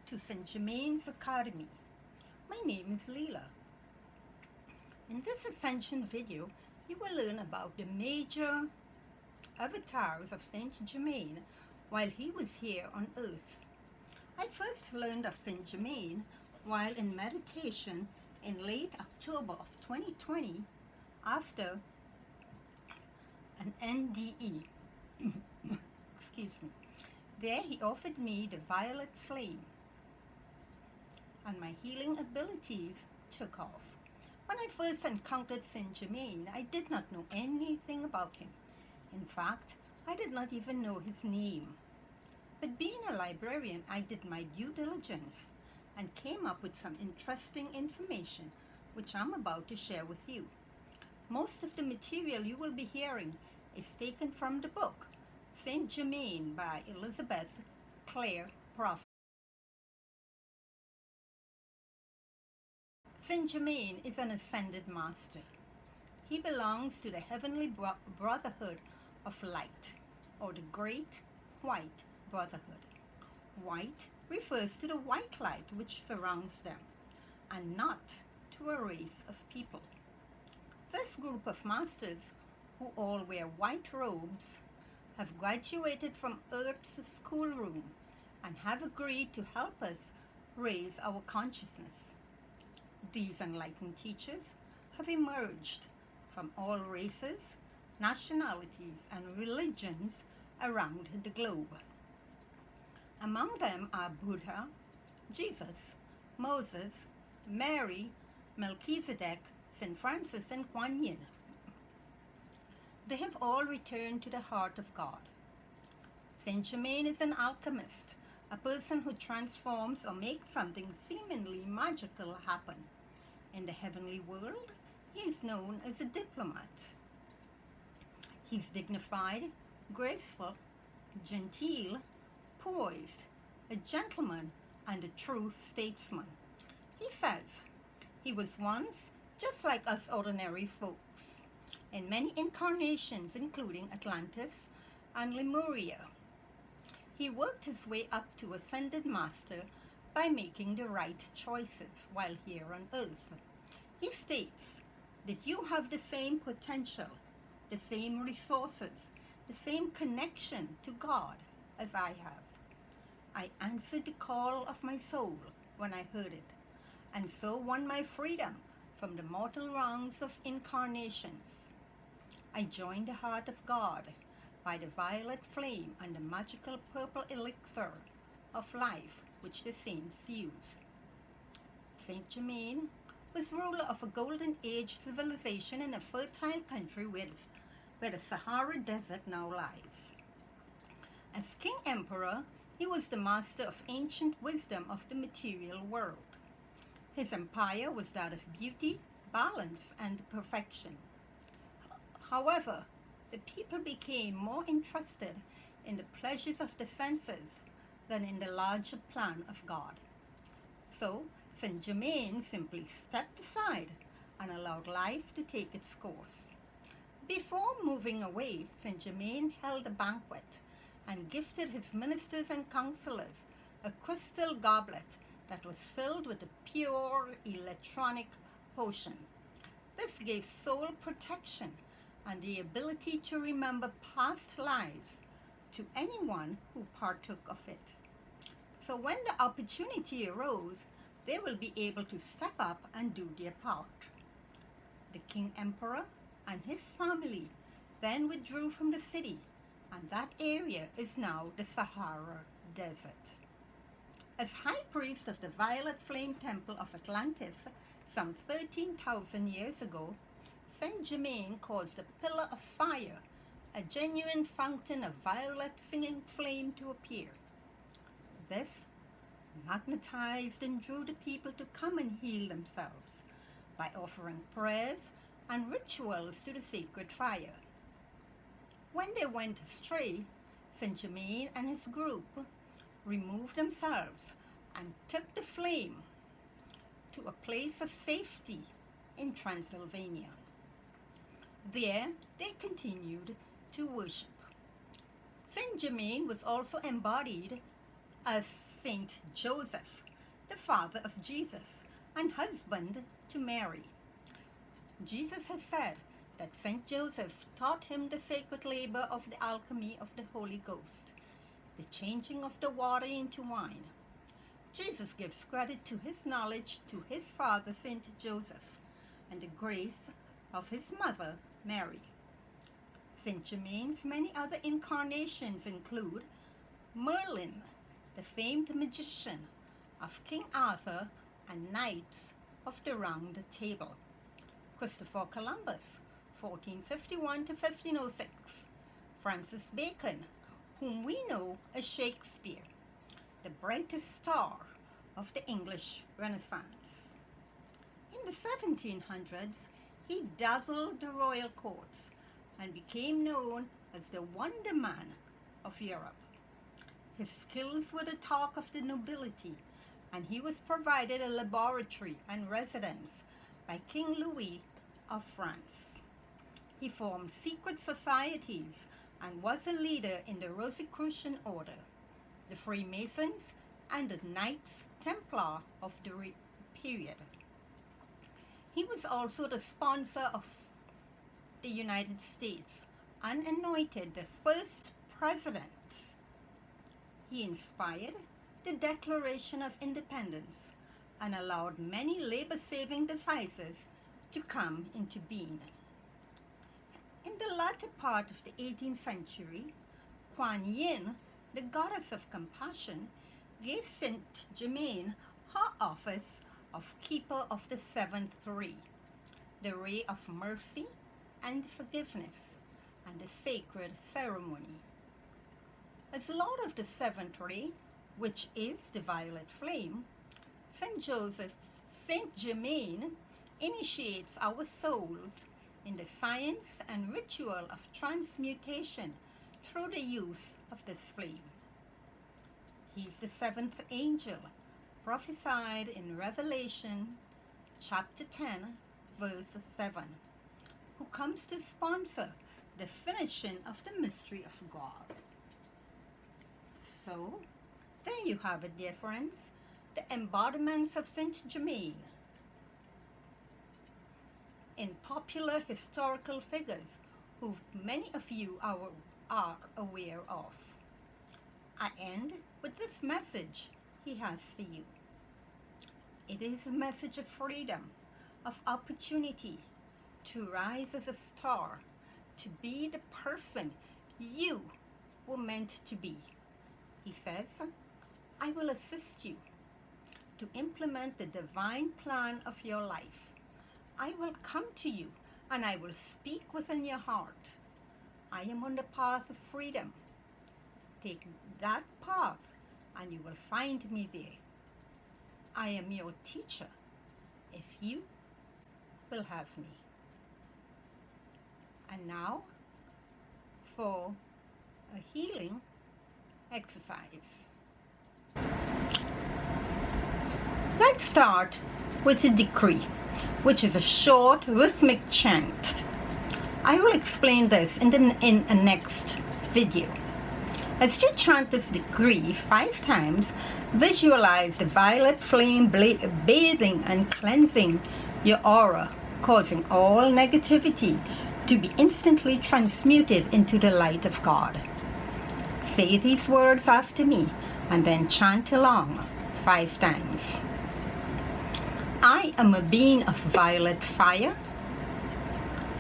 to St. Germain's Academy. My name is Leela. In this Ascension video, you will learn about the major avatars of St. Germain while he was here on earth. I first learned of St. Germain while in meditation in late October of 2020 after an NDE. Excuse me. There he offered me the violet flame and my healing abilities took off. When I first encountered Saint Germain, I did not know anything about him. In fact, I did not even know his name. But being a librarian, I did my due diligence and came up with some interesting information which I'm about to share with you. Most of the material you will be hearing is taken from the book Saint Germain by Elizabeth Clare Prophet. Saint Germain is an ascended master. He belongs to the heavenly brotherhood of light, or the great white brotherhood. White refers to the white light which surrounds them, and not to a race of people. This group of masters, who all wear white robes, have graduated from Earth's schoolroom and have agreed to help us raise our consciousness. These enlightened teachers have emerged from all races, nationalities, and religions around the globe. Among them are Buddha, Jesus, Moses, Mary, Melchizedek, St. Francis, and Kuan Yin. They have all returned to the heart of God. Saint Germain is an alchemist, a person who transforms or makes something seemingly magical happen. In the heavenly world, he is known as a diplomat. He's dignified, graceful, genteel, poised, a gentleman, and a true statesman. He says he was once just like us ordinary folks, in many incarnations including Atlantis and Lemuria. He worked his way up to ascended master by making the right choices while here on earth. He states that you have the same potential, the same resources, the same connection to God as I have. I answered the call of my soul when I heard it, and so won my freedom from the mortal wrongs of incarnations. I joined the heart of God by the violet flame and the magical purple elixir of life which the saints use. Saint Germain was ruler of a golden age civilization in a fertile country where the Sahara Desert now lies. As king emperor, he was the master of ancient wisdom of the material world. His empire was that of beauty, balance, and perfection. However, the people became more interested in the pleasures of the senses than in the larger plan of God. So, Saint Germain simply stepped aside and allowed life to take its course. Before moving away, Saint Germain held a banquet and gifted his ministers and counselors a crystal goblet that was filled with a pure electronic potion. This gave soul protection and the ability to remember past lives to anyone who partook of it. So when the opportunity arose, they will be able to step up and do their part. The king emperor and his family then withdrew from the city, and that area is now the Sahara Desert. As high priest of the Violet Flame Temple of Atlantis some 13,000 years ago, Saint Germain caused a pillar of fire, a genuine fountain of violet singing flame, to appear. This magnetized and drew the people to come and heal themselves by offering prayers and rituals to the sacred fire. When they went astray, Saint Germain and his group removed themselves and took the flame to a place of safety in Transylvania. There they continued to worship. Saint Germain was also embodied as Saint Joseph, the father of Jesus and husband to Mary. Jesus has said that Saint Joseph taught him the sacred labor of the alchemy of the Holy Ghost, the changing of the water into wine. Jesus gives credit to his knowledge to his father Saint Joseph and the grace of his mother Mary. Saint Germain's many other incarnations include Merlin, the famed magician of King Arthur and Knights of the Round Table; Christopher Columbus, 1451 to 1506; Francis Bacon, whom we know as Shakespeare, the brightest star of the English Renaissance. In the 1700s, he dazzled the royal courts and became known as the Wonder Man of Europe. His skills were the talk of the nobility, and he was provided a laboratory and residence by King Louis of France. He formed secret societies and was a leader in the Rosicrucian Order, the Freemasons, and the Knights Templar of the period. He was also the sponsor of the United States and anointed the first president. He inspired the Declaration of Independence and allowed many labor-saving devices to come into being. In the latter part of the 18th century, Kuan Yin, the goddess of compassion, gave Saint Germain her office of Keeper of the Seventh Ray, the ray of mercy and forgiveness, and the sacred ceremony. As Lord of the Seventh Ray, which is the violet flame, Saint Germain initiates our souls in the science and ritual of transmutation through the use of this flame. He is the seventh angel, prophesied in Revelation chapter 10, verse 7, who comes to sponsor the finishing of the mystery of God. So, there you have it, dear friends, the embodiments of Saint Germain in popular historical figures who many of you are aware of. I end with this message he has for you. It is a message of freedom, of opportunity to rise as a star, to be the person you were meant to be. He says, I will assist you to implement the divine plan of your life. I will come to you and I will speak within your heart. I am on the path of freedom. Take that path and you will find me there. I am your teacher if you will have me. And now for a healing exercise. Let's start with a decree, which is a short rhythmic chant. I will explain this in a next video. As you chant this decree 5 times, visualize the violet flame bathing and cleansing your aura, causing all negativity to be instantly transmuted into the light of God. Say these words after me and then chant along 5 times. I am a being of violet fire.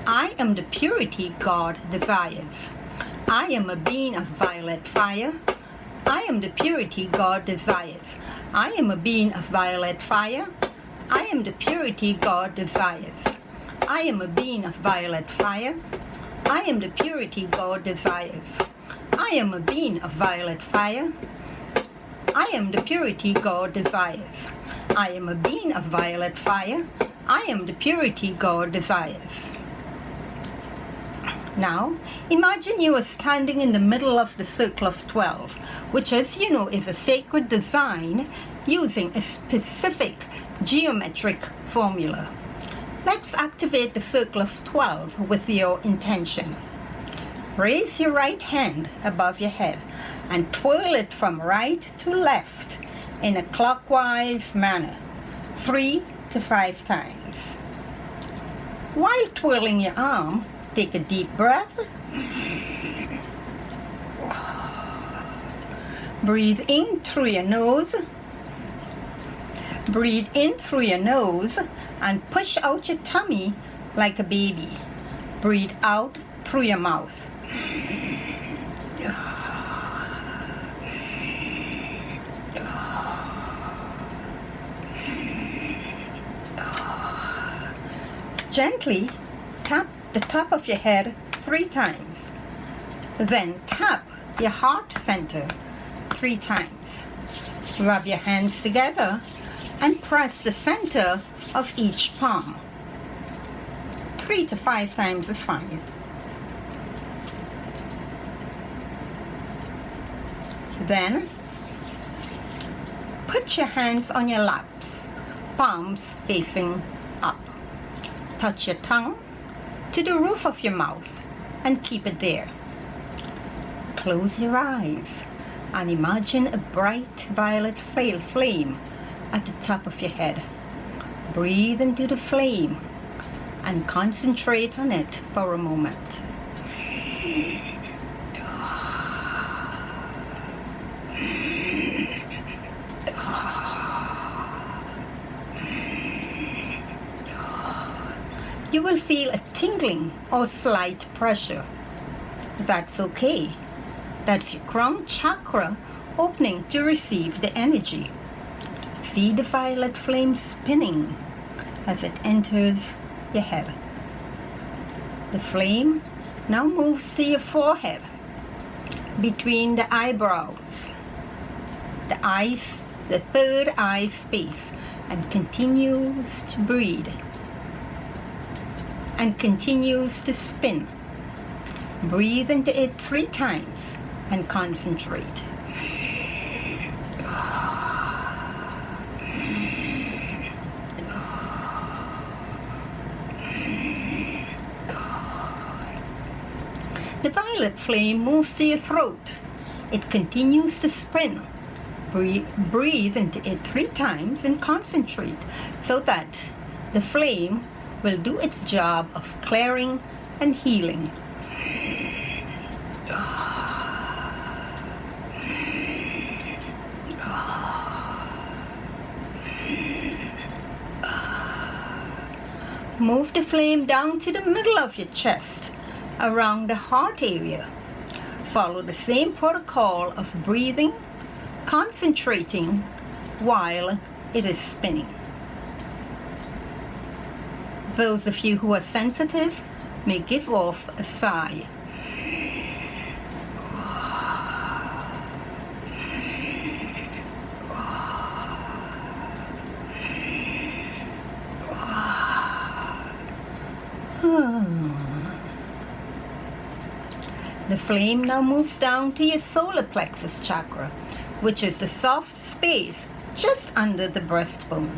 I am the purity God desires. I am a being of violet fire. I am the purity God desires. I am a being of violet fire. I am the purity God desires. I am a being of violet fire. I am the purity God desires. I am a being of violet fire. I am the purity God desires. I am a being of violet fire. I am the purity God desires. Now, imagine you are standing in the middle of the circle of 12, which, as you know, is a sacred design using a specific geometric formula. Let's activate the circle of 12 with your intention. Raise your right hand above your head and twirl it from right to left in a clockwise manner, 3 to 5 times. While twirling your arm, take a deep breath. Breathe in through your nose. Breathe in through your nose and push out your tummy like a baby. Breathe out through your mouth. Gently tap the top of your head 3 times. Then tap your heart center 3 times. Rub your hands together and press the center of each palm. 3 to 5 times is fine. Then put your hands on your laps, palms facing up. Touch your tongue to the roof of your mouth and keep it there. Close your eyes and imagine a bright violet flame at the top of your head. Breathe into the flame and concentrate on it for a moment. You will feel a tingling or slight pressure. That's okay. That's your crown chakra opening to receive the energy. See the violet flame spinning as it enters your head. The flame now moves to your forehead, between the eyebrows, the third eye space, and continues to breathe and continues to spin. Breathe into it 3 times and concentrate. The violet flame moves to your throat. It continues to spin. Breathe into it 3 times and concentrate so that the flame will do its job of clearing and healing. Move the flame down to the middle of your chest, around the heart area. Follow the same protocol of breathing, concentrating while it is spinning. Those of you who are sensitive may give off a sigh. The flame now moves down to your solar plexus chakra, which is the soft space just under the breastbone.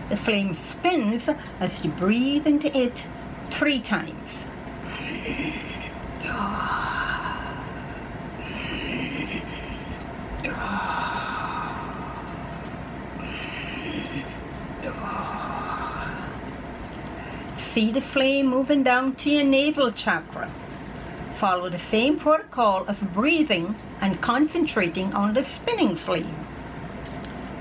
The flame spins as you breathe into it 3 times. See the flame moving down to your navel chakra. Follow the same protocol of breathing and concentrating on the spinning flame.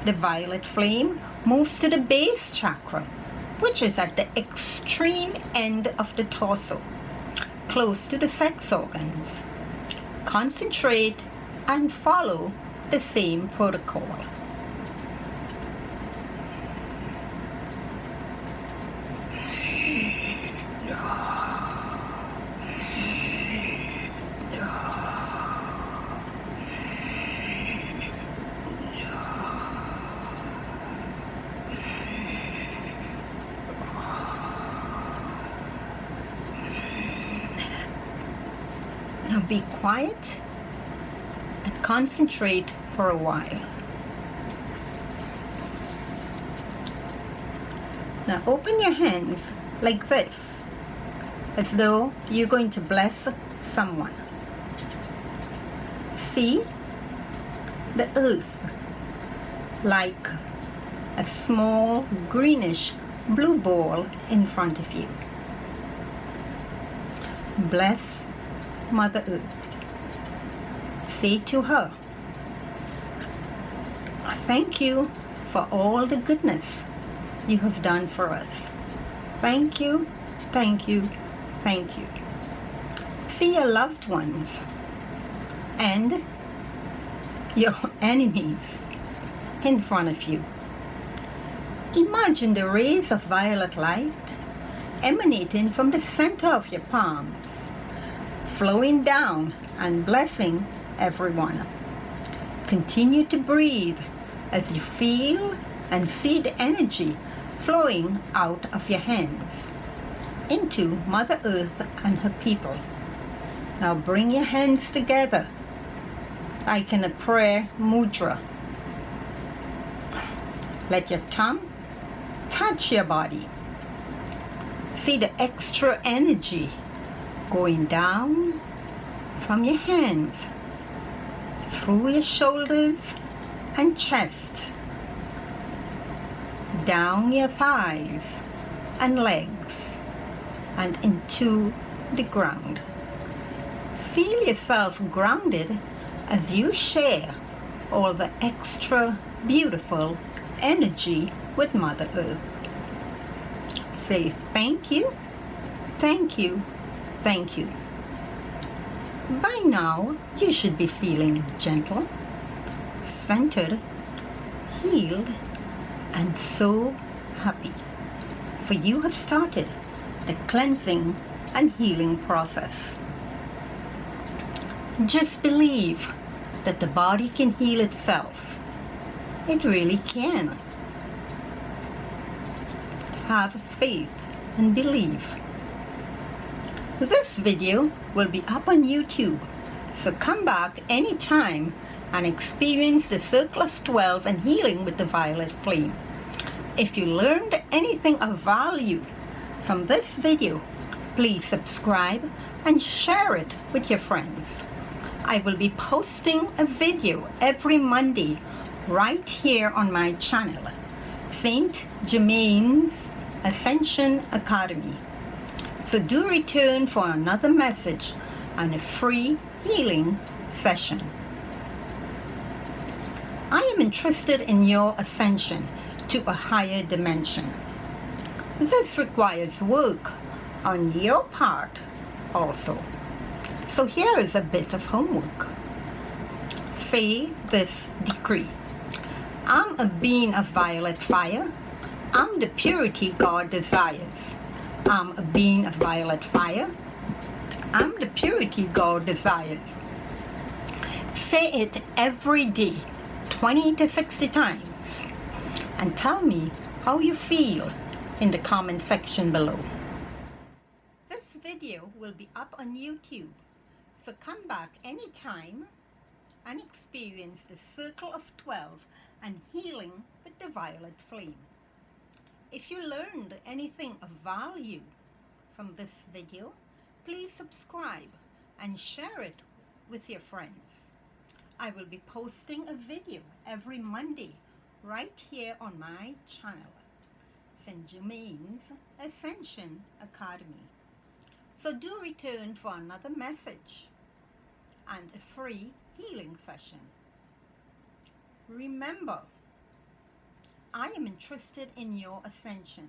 The violet flame moves to the base chakra, which is at the extreme end of the torso, close to the sex organs. Concentrate and follow the same protocol. Now be quiet and concentrate for a while. Now open your hands like this, as though you're going to bless someone. See the earth like a small greenish blue ball in front of you. Bless Mother Earth. Say to her, thank you for all the goodness you have done for us. Thank you, thank you, thank you. See your loved ones and your enemies in front of you. Imagine the rays of violet light emanating from the center of your palms, flowing down and blessing everyone. Continue to breathe as you feel and see the energy flowing out of your hands into Mother Earth and her people. Now bring your hands together like in a prayer mudra. Let your tongue touch your body. See the extra energy going down from your hands, through your shoulders and chest, down your thighs and legs, and into the ground. Feel yourself grounded as you share all the extra beautiful energy with Mother Earth. Say thank you, thank you, thank you. By now, you should be feeling gentle, centered, healed, and so happy, for you have started the cleansing and healing process. Just believe that the body can heal itself. It really can. Have faith and believe. This video will be up on YouTube, so come back anytime and experience the Circle of 12 and healing with the violet flame. If you learned anything of value from this video, please subscribe and share it with your friends. I will be posting a video every Monday right here on my channel, Saint Germain's Ascension Academy. So do return for another message and a free healing session. I am interested in your ascension to a higher dimension. This requires work on your part also. So here is a bit of homework. Say this decree. I'm a being of violet fire. I'm the purity God desires. I'm a being of violet fire. I'm the purity God desires. Say it every day, 20 to 60 times. And tell me how you feel in the comment section below. This video will be up on YouTube, so come back anytime and experience the Circle of 12 and healing with the violet flame. If you learned anything of value from this video, please subscribe and share it with your friends. I will be posting a video every Monday right here on my channel, Saint Germain's Ascension Academy. So do return for another message and a free healing session. Remember, I am interested in your ascension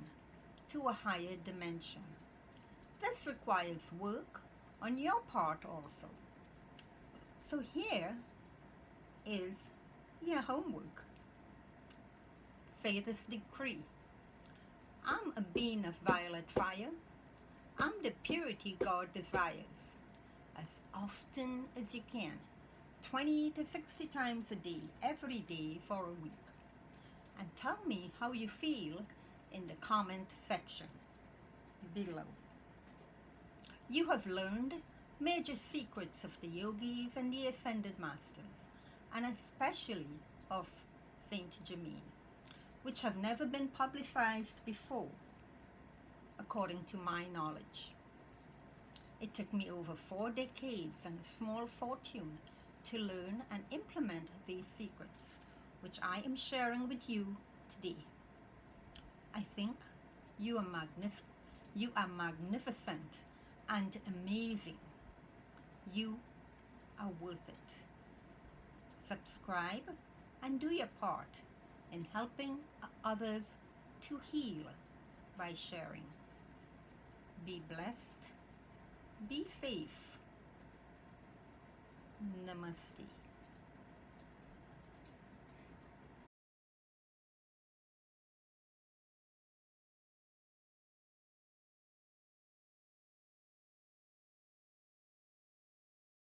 to a higher dimension. This requires work on your part also. So here is your homework. Say this decree. I'm a being of violet fire. I'm the purity God desires. As often as you can, 20 to 60 times a day, every day for a week. And tell me how you feel in the comment section below. You have learned major secrets of the yogis and the ascended masters, and especially of Saint Germain, which have never been publicized before, according to my knowledge. It took me over 4 decades and a small fortune to learn and implement these secrets, which I am sharing with you today. I think you are magnificent and amazing. You are worth it. Subscribe and do your part in helping others to heal by sharing. Be blessed. Be safe. Namaste.